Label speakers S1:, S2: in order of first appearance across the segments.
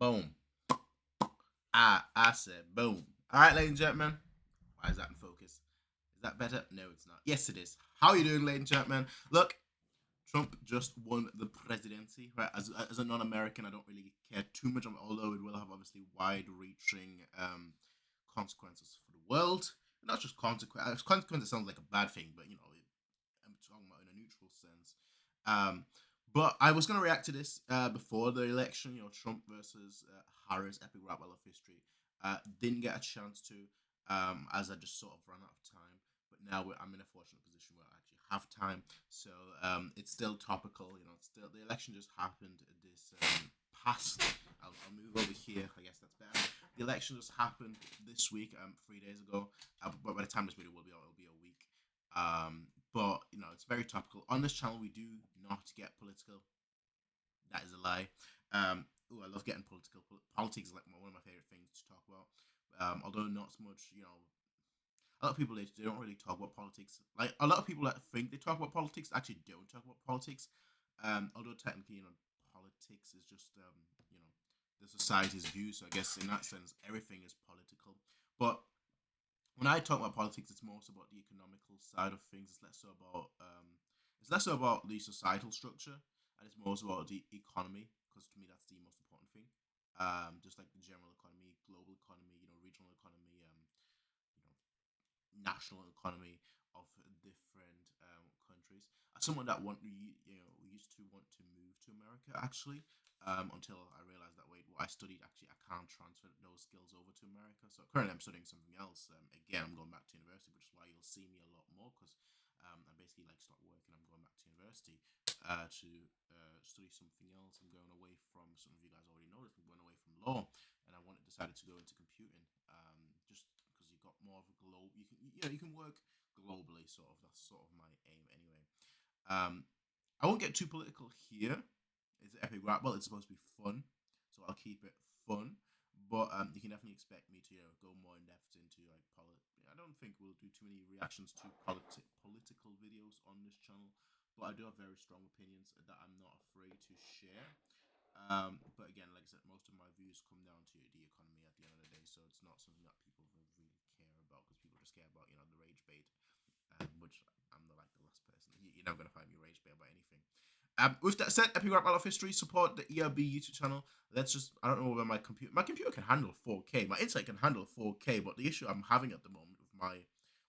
S1: Boom. I said boom. All right, ladies and gentlemen. Why is that in focus? Is that better? No, it's not. Yes, it is. How are you doing, ladies and gentlemen? Look, Trump just won the presidency. Right, as a non-American, I don't really care too much on it, although it will have obviously wide-reaching consequences for the world. Not just consequences. Consequences sounds like a bad thing, but I'm talking about in a neutral sense. But I was going to react to this before the election, Trump versus Harris, epic rap battle of history. Didn't get a chance to, as I just sort of ran out of time. But now I'm in a fortunate position where I actually have time. So it's still topical, still the election just happened this past. I'll move over here. I guess that's better. The election just happened this week, 3 days ago. But by the time this video will be out, it'll be a week. But it's very topical. On this channel, we do not get political. That is a lie. I love getting political. Politics is like one of my favorite things to talk about. Although not so much, a lot of people they don't really talk about politics. Like a lot of people that think they talk about politics actually don't talk about politics. Although technically, politics is just the society's view. So I guess in that sense, everything is political. But when I talk about politics, it's more so about the economical side of things. It's less so about the societal structure, and it's more so about the economy. Because to me, that's the most important thing. Just like the general economy, global economy, regional economy, national economy of different countries. As someone that used to want to move to America actually, until I realized that what I studied actually I can't transfer those skills over to America. So currently I'm studying something else. Again, I'm going back to university, which is why you'll see me a lot more because I basically start working. I'm going back to university to study something else. I'm going away from some of you guys already know this. I'm going away from law, and I decided to go into computing. Just because you got more of a globe, you can work globally. That's sort of my aim anyway. I won't get too political here. It's an epic rap. Well, it's supposed to be fun, so I'll keep it fun. But you can definitely expect me to go more in depth into politics. I don't think we'll do too many reactions to political videos on this channel, but I do have very strong opinions that I'm not afraid to share. But again, like I said, most of my views come down to the economy at the end of the day, so it's not something that people really care about because people just care about the rage bait, which I'm the last person. You're not gonna find me rage bait about anything. With that said, Epic Rap Battle of History, support the ERB YouTube channel. I don't know whether my computer can handle 4K. My internet can handle 4K, but the issue I'm having at the moment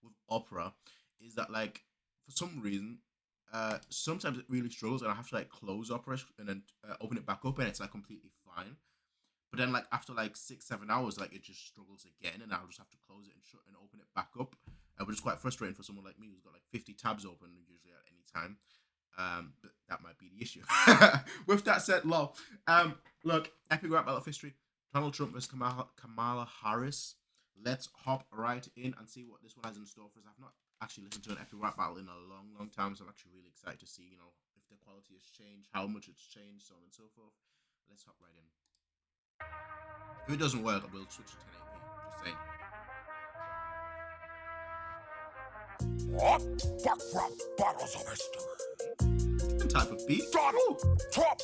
S1: with Opera is that for some reason, sometimes it really struggles and I have to close Opera and then open it back up and it's completely fine. But then after 6-7 hours, it just struggles again and I'll just have to close it and shut and open it back up. Which is quite frustrating for someone like me who's got 50 tabs open usually at any time. But that might be the issue. With that said, lol. Look, epic rap battle of history. Donald Trump versus Kamala Harris. Let's hop right in and see what this one has in store for us. I've not actually listened to an epic rap battle in a long time, so I'm actually really excited to see, if the quality has changed, how much it's changed, so on and so forth. Let's hop right in. If it doesn't work, I will switch to 1080p. Just saying.
S2: What? Back battles of history.
S1: Type of beat.
S2: Donald Trump.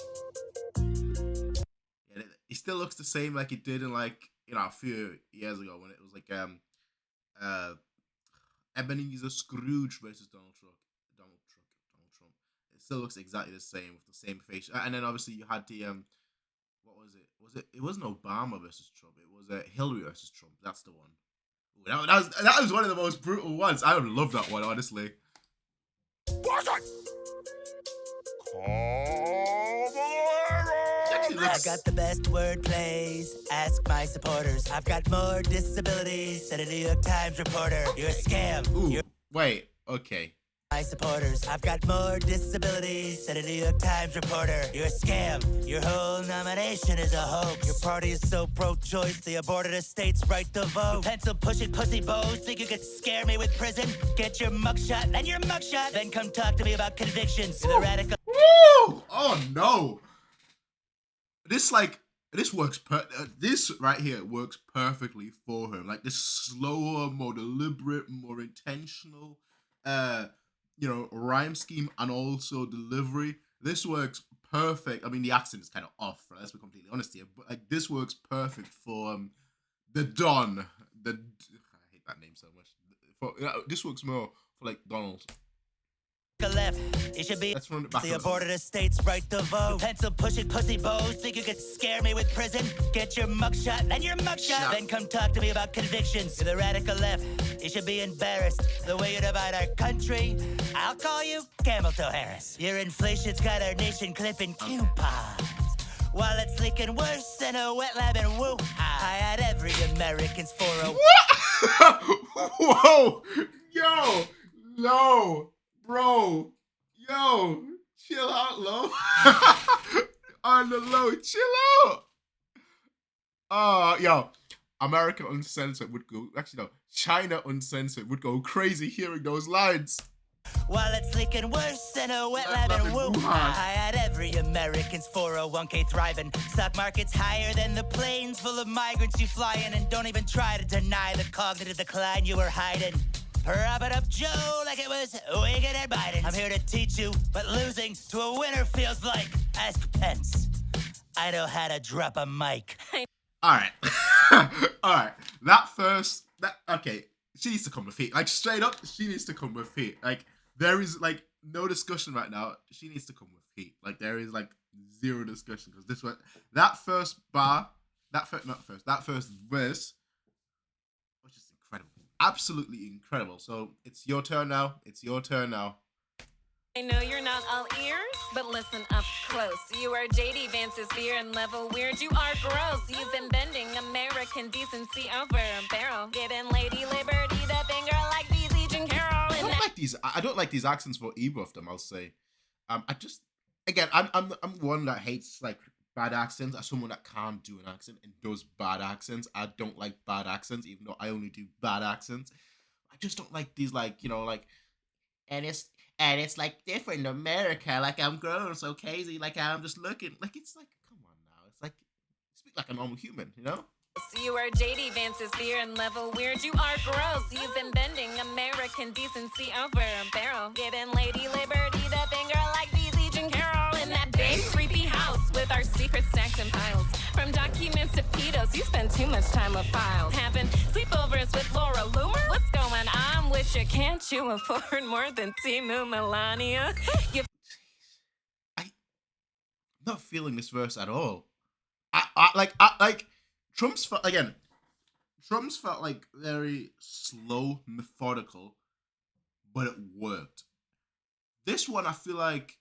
S1: Yeah, he still looks the same like he did in a few years ago when it was Ebenezer Scrooge versus Donald Trump. It still looks exactly the same with the same face. And then obviously you had the what was it? It wasn't Obama versus Trump. It was Hillary versus Trump. That's the one. Ooh, that was one of the most brutal ones. I would love that one, honestly.
S3: I got the best word plays. Ask my supporters. I've got more disabilities than a New York Times reporter. You're a scam.
S1: Ooh, wait, okay.
S3: My supporters. I've got more disabilities than a New York Times reporter. You're a scam. Your whole nomination is a hoax. Your party is so pro-choice they aborted a state's right to vote. Pencil pushing pussy bows think you could scare me with prison? Get your mugshot and your mugshot. Then come talk to me about convictions. The radical.
S1: Woo! Oh no! This works. This right here works perfectly for him. This slower, more deliberate, more intentional, rhyme scheme and also delivery. This works perfect. I mean, the accent is kind of off, right? Let's be completely honest here. But like, this works perfect for the Don. I hate that name so much. This works more for like Donald.
S3: Left, it should be.
S1: Let's run it back.
S3: The aborted state's right to vote. Pencil pushing pussy bows. Think you could scare me with prison? Get your mugshot and your mugshot. Then come talk to me about convictions. To the radical left, you should be embarrassed. The way you divide our country, I'll call you Camel Toe Harris. Your inflation's got our nation clipping coupons. While it's leaking worse than a wet lab in Wuhan. I had every American's for a.
S1: What? Whoa! Yo! No! Bro, yo, chill out, low. On the low, chill out. Yo, America Uncensored would go, actually no, China Uncensored would go crazy hearing those lines.
S3: While it's leaking worse than a wet lab in Wuhan. I had every American's 401k thriving. Stock market's higher than the planes full of migrants you fly in, and don't even try to deny the cognitive decline you were hiding. Prop it up, Joe, like it was Wicked and Biden. I'm here to teach you, but losing to a winner feels like. Ask Pence. I know how to drop a mic.
S1: All right. All right. Okay, she needs to come with heat. Like, straight up, she needs to come with heat. Like, there is, like, no discussion right now. She needs to come with heat. Like, there is, like, zero discussion. Because this one, that first first verse, was just incredible. Absolutely incredible. So it's your turn now.
S4: I know you're not all ears, but listen up close. You are JD Vance's beer and level weird. You are gross. You've been bending American decency over a barrel. Giving Lady Liberty the finger like the Legion Carol.
S1: I don't like these accents for either of them, I'll say. I'm one that hates like bad accents. As someone that can't do an accent and does bad accents, I don't like bad accents, even though I only do bad accents. I just don't like these, like, you know, like, and it's like different in America. Like, I'm grown so crazy. Like, I'm just looking. Like, it's like, come on now. It's like, speak like a normal human, you know?
S4: You are JD Vance's beer and level weird. You are gross. You've been bending American decency over a barrel. Giving Lady Liberty the finger like the Legion Carol. In that big creepy house with our secret stacks and piles. From documents to pedos, you spend too much time with files. Having sleepovers with Laura Loomer? What's going on with you? Can't you afford more than Timu Melania?
S1: I'm not feeling this verse at all. Trump's felt like very slow, methodical, but it worked. This one, I feel like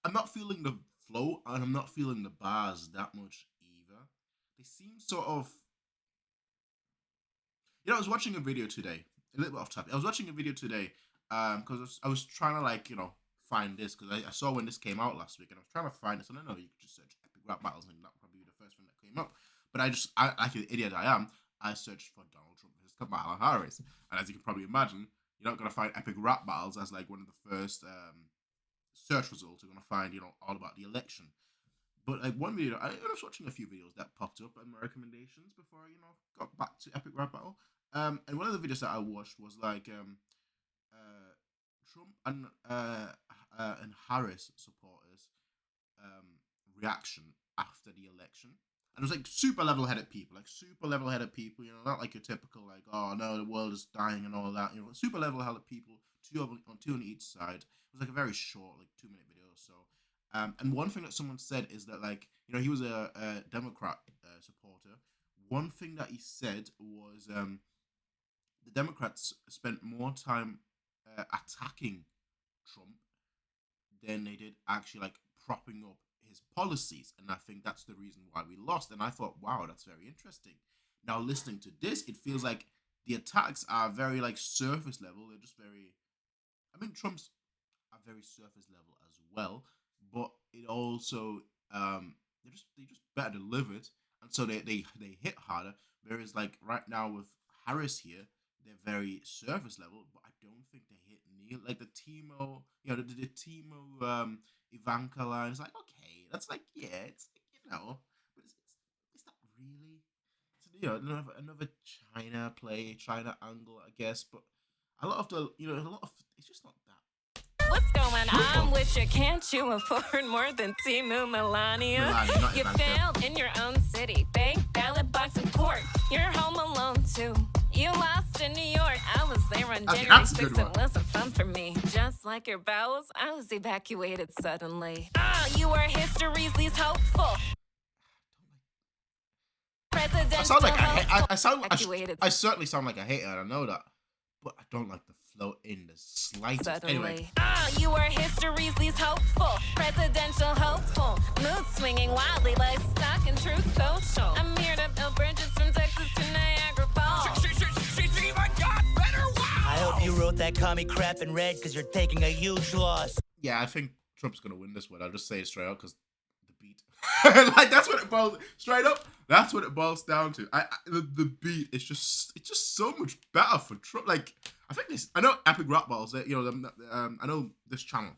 S1: I'm not feeling the flow and I'm not feeling the bars that much either. They seem sort of, you know, I was watching a video today, a little bit off topic. I was watching a video today because I was trying to, like, you know, find this because I saw when this came out last week and I was trying to find this. And I know you could just search epic rap battles and that would probably be the first thing that came up. But I like an idiot I am, I searched for Donald Trump versus Kamala Harris. And as you can probably imagine, you're not going to find epic rap battles as like one of the first search results. You're going to find, you know, all about the election. But like one video, I was watching a few videos that popped up in my recommendations before I, you know, got back to epic rap battle. And one of the videos that I watched was like Trump and Harris supporters reaction after the election. And it was like super level-headed people, you know, not like your typical like, oh no, the world is dying and all that, you know, super level-headed people, two on each side. It was like a very short, like 2-minute video or so. And one thing that someone said is that, like, you know, he was a Democrat supporter. One thing that he said was the Democrats spent more time attacking Trump than they did actually like propping up his policies, and I think that's the reason why we lost. And I thought, wow, that's very interesting. Now listening to this, it feels like the attacks are very like surface level. They're just very, I mean, Trump's are very surface level as well, but it also they just better delivered, and so they hit harder. Whereas like right now with Harris here, they're very surface level, but I don't think they hit near like the Timo, you know, the Timo Ivanka line. It's like, okay, that's like, yeah, it's like, you know, but it's not really. It's, you know, another China angle, I guess. But a lot of the, you know, it's just not that.
S4: what's going on with you? Can't you afford more than Timu Melania?
S1: Melania, not
S4: You
S1: Ivanka.
S4: failed in your own city. Bank, ballot box, and court. You're home alone, too. You lost in New York. I was there on January
S1: that's a good
S4: 6th. It
S1: one.
S4: wasn't fun for me. Just like your bowels, I was evacuated suddenly. You were history's least hopeful.
S1: I sound like I
S4: Evacuated
S1: certainly sound like a hater, and I know that, but I don't like the flow in the slightest.
S4: suddenly.
S1: Anyway,
S4: You were history's least hopeful. Presidential hopeful. Mood swinging wildly like stock and truth social. I'm here to build bridges from Texas to Niagara Falls.
S2: She's even got better. Wow.
S3: I hope you wrote that commie crap in red because you're taking a huge loss.
S1: yeah, I think Trump's gonna win this one. I'll just say it straight out because the beat, like that's what it boils straight up. That's what it boils down to. The beat is just so much better for Trump. Like I think this. I know Epic Rap Battles. I know this channel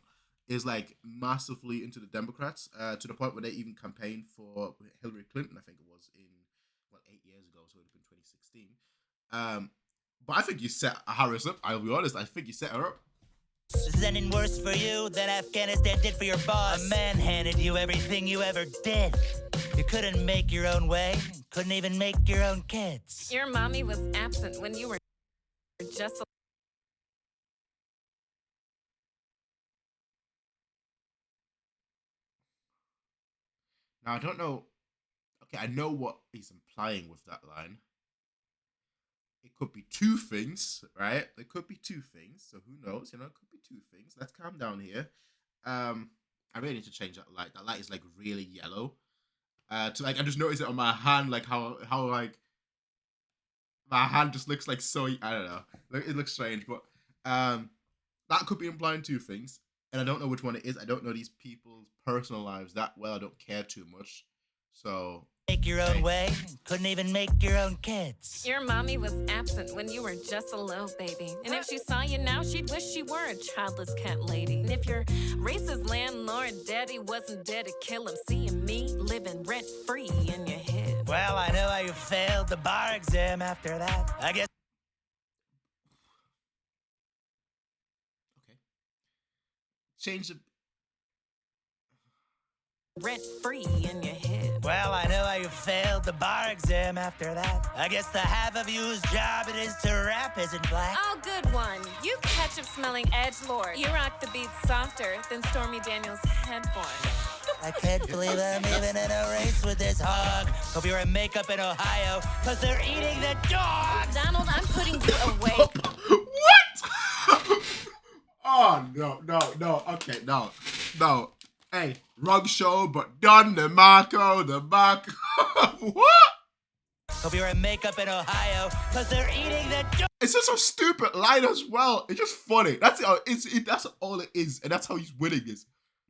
S1: is like massively into the Democrats to the point where they even campaigned for Hillary Clinton. I think it was in 8 years ago, so it would have been 2016. But I think you set Harris up. I'll be honest. I think you set her up.
S3: This is ending worse for you than Afghanistan did for your boss. A man handed you everything you ever did. You couldn't make your own way, couldn't even make your own kids.
S4: Your mommy was absent when you were just
S1: Now I don't know. Okay, I know what he's implying with that line. It could be two things, right? There could be two things. So who knows? You know, it could be two things. Let's calm down here. I really need to change that light. That light is like really yellow. To like, I just noticed it on my hand, like how like my hand just looks like so. I don't know. It looks strange, but that could be implying two things, and I don't know which one it is. I don't know these people's personal lives that well. I don't care too much, so.
S3: Make your own way, couldn't even make your own kids.
S4: Your mommy was absent when you were just a little baby. And if she saw you now, she'd wish she were a childless cat lady. And if your racist landlord daddy wasn't dead to kill him, seeing me living rent-free in your head.
S3: Well, I know how you failed the bar exam after that. I guess.
S1: Okay. Change the.
S4: Rent-free in your head.
S3: Well, I know how you failed the bar exam after that. I guess the half of you whose job it is to rap isn't black.
S4: Oh, good one. You ketchup-smelling edgelord. You rock the beat softer than Stormy Daniels' headboard.
S3: I can't believe I'm even in a race with this hog. Hope you're in makeup in Ohio, because they're eating the dogs.
S4: Donald, I'm putting you away.
S1: What? Oh, no. Okay, no. Hey, wrong show, but done the Marco. What?
S3: Hope you're in makeup in Ohio, because they're eating the dogs.
S1: It's just a stupid line as well. It's just funny. That's all it is, and that's how he's winning is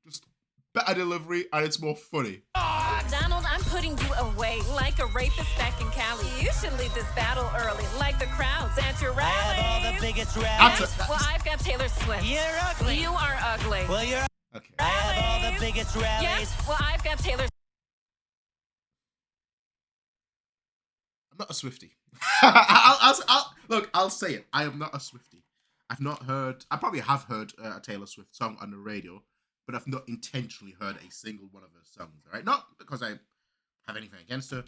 S1: just better delivery, and it's more funny.
S4: Donald, I'm putting you away like a rapist back in Cali. You should leave this battle early, like the crowds at your
S3: I
S4: rallies.
S3: have all the biggest rallies.
S4: Well, I've got Taylor Swift.
S3: You're ugly.
S4: You are ugly.
S3: Well, you're.
S1: Okay.
S3: I have all the biggest rallies.
S4: Yes, well, I've got Taylor.
S1: I'm not a Swiftie. I'll say it. I am not a Swiftie. I've not heard. I probably have heard a Taylor Swift song on the radio, but I've not intentionally heard a single one of her songs. All right, not because I have anything against her,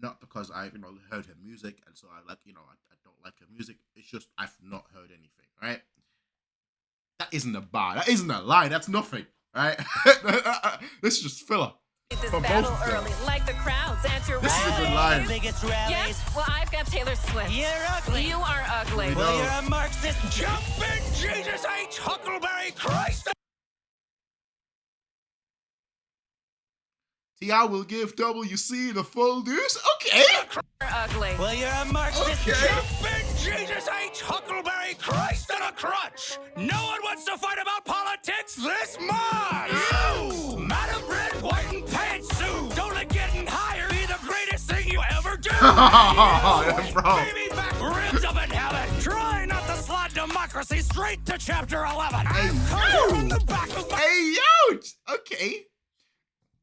S1: not because I've heard her music, and so I don't like her music. It's just I've not heard anything. All right. That isn't a bar. That isn't a lie. That's nothing, right? This is just filler.
S4: This
S1: For
S4: battle
S1: both of them.
S4: early, like the crowds at your
S1: This is a
S4: rallies.
S1: good line.
S3: Biggest rallies.
S4: Yes, well, I've got Taylor Swift.
S3: You're ugly.
S4: You are ugly.
S3: Well, you're a Marxist.
S2: Jumping Jesus H. Huckleberry Christ.
S1: T.I. will give WC the full deuce. Okay.
S4: You're ugly.
S3: Well, you're a Marxist.
S1: Okay.
S2: Jumping Jesus H. Huckleberry Christ in a crutch. No one wants to fight about politics this much. You, Madam Red, White, and Pantsuit. Don't let getting higher be the greatest thing you ever do.
S1: Yeah, bro.
S2: Baby back ribs up in heaven. Try not to slide democracy straight to chapter 11. I'm coming from the back of my...
S1: Hey, yo. Okay.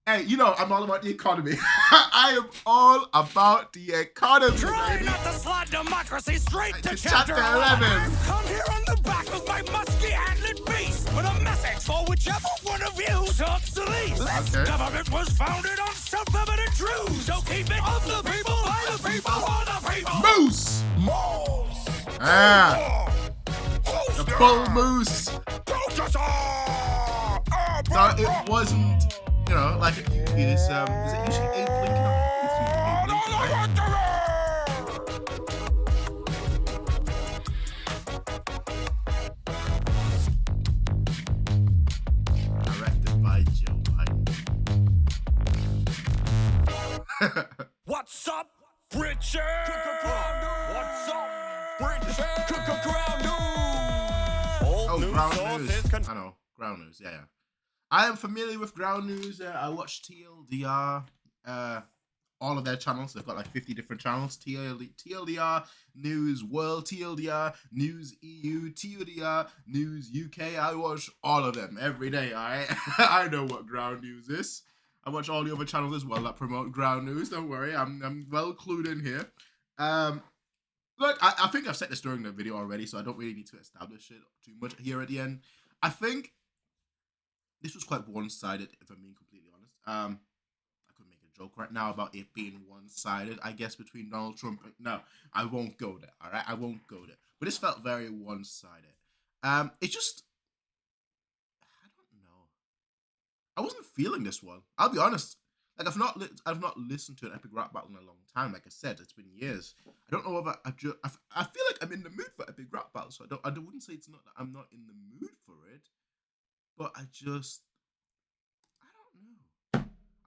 S1: Hey, I'm all about the economy. I am all about the economy,
S2: Try
S1: baby.
S2: not to slide democracy straight to
S1: To
S2: chapter
S1: chapter
S2: 11.
S1: 11.
S2: Come here on the back of my musky antlered beast. with a message for whichever one of you sucks the least. This government was founded on self-evident truths. So keep it of the people, by the people, for the people.
S1: Moose!
S2: Moose!
S1: Ah! The bull moose! So it wasn't, you know, like is it usually Abe Lincoln? It's usually Abe Lincoln, right? Directed by Joe Biden.
S2: What's up, Richard? What's up, Richard? Ground news.
S1: Oh, ground news. I know, ground news. Yeah. I am familiar with ground news. I watch TLDR. All of their channels. They've got like 50 different channels. TLDR, News World, TLDR, News EU, TLDR, News UK. I watch all of them every day, alright? I know what ground news is. I watch all the other channels as well that promote ground news. Don't worry, I'm well clued in here. Look, I think I've said this during the video already, so I don't really need to establish it too much here at the end. I think this was quite one-sided, if I'm being completely honest. I could make a joke right now about it being one-sided, I guess, between Donald Trump and... No, I won't go there, all right? I won't go there. But this felt very one-sided. It just... I don't know. I wasn't feeling this one. I'll be honest. Like, I've not listened to an epic rap battle in a long time. Like I said, it's been years. I don't know whether I feel like I'm in the mood for epic rap battle, so I wouldn't say it's not that I'm not in the mood for it. But I don't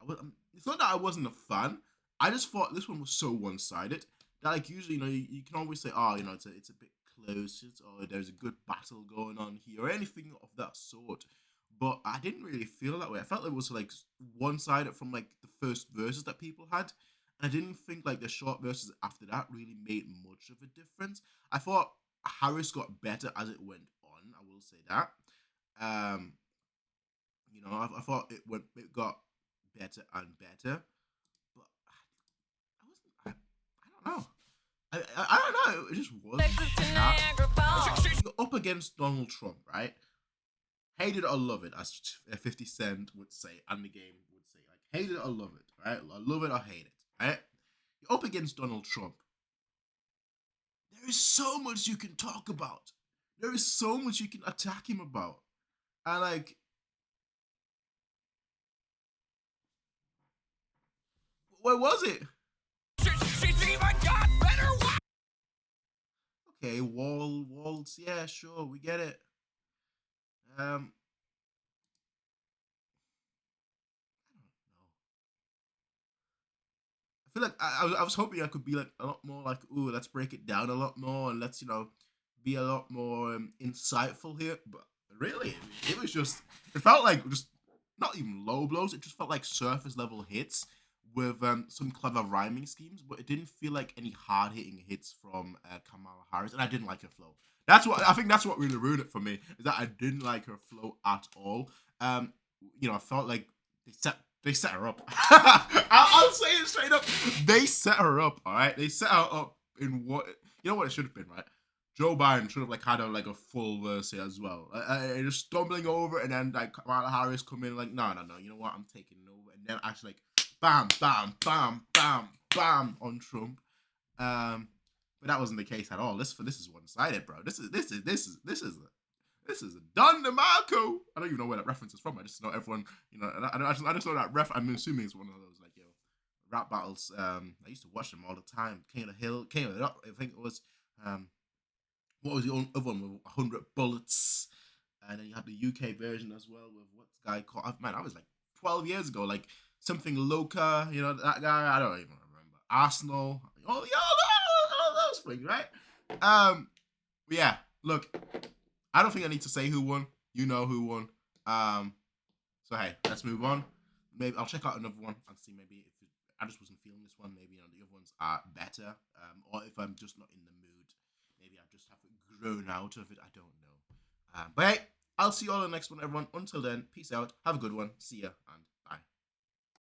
S1: know. It's not that I wasn't a fan. I just thought this one was so one-sided that, like, usually, you know, you can always say, oh, you know, it's a bit close, or there's a good battle going on here, or anything of that sort. But I didn't really feel that way. I felt it was like one-sided from like the first verses that people had, and I didn't think like the short verses after that really made much of a difference. I thought Harris got better as it went on. I will say that. You know, I thought it got better and better, but I don't know. I don't know. It just wasn't. You're up against Donald Trump, right? Hate it or love it, as 50 Cent would say, and the game would say, like, hate it or love it, right? I love it or hate it, right? You're up against Donald Trump. There is so much you can talk about. There is so much you can attack him about. And, like, where was it?
S2: She's even got better.
S1: Okay, walls, yeah, sure, we get it. I don't know. I feel like I was hoping I could be like a lot more like, ooh, let's break it down a lot more and let's, you know, be a lot more insightful here. But really, it was just, it felt like just not even low blows. It just felt like surface level hits with some clever rhyming schemes, but it didn't feel like any hard hitting hits from Kamala Harris, and I didn't like her flow. I think that's what really ruined it for me, is that I didn't like her flow at all. You know, I felt like they set her up. I'll say it straight up. They set her up, all right? They set her up in what, you know what it should have been, right? Joe Biden should have like had a full verse here as well. Just stumbling over, and then like Kamala Harris come in like, no, you know what? I'm taking it over, and then actually like bam, bam, bam, bam, bam on Trump. But that wasn't the case at all. This is one-sided, bro. This is a Don DeMarco. I don't even know where that reference is from. I just know everyone, you know. I just know that ref. I'm assuming it's one of those like, rap battles. I used to watch them all the time. King of the Hill, King of the Up. I think it was. What was the other one with 100 Bullets? And then you had the UK version as well with what's the guy called? Man, I was like 12 years ago. Like something Loca. You know that guy. I don't even remember. Arsenal. Oh yeah. Those things, right? But yeah, look, I don't think I need to say who won. You know who won. So hey, let's move on. Maybe I'll check out another one and see maybe if I just wasn't feeling this one. Maybe, you know, the other ones are better. Or if I'm just not in the mood, maybe I just haven't grown out of it. I don't know. But hey, I'll see you all in the next one, everyone. Until then, peace out. Have a good one. See ya and bye.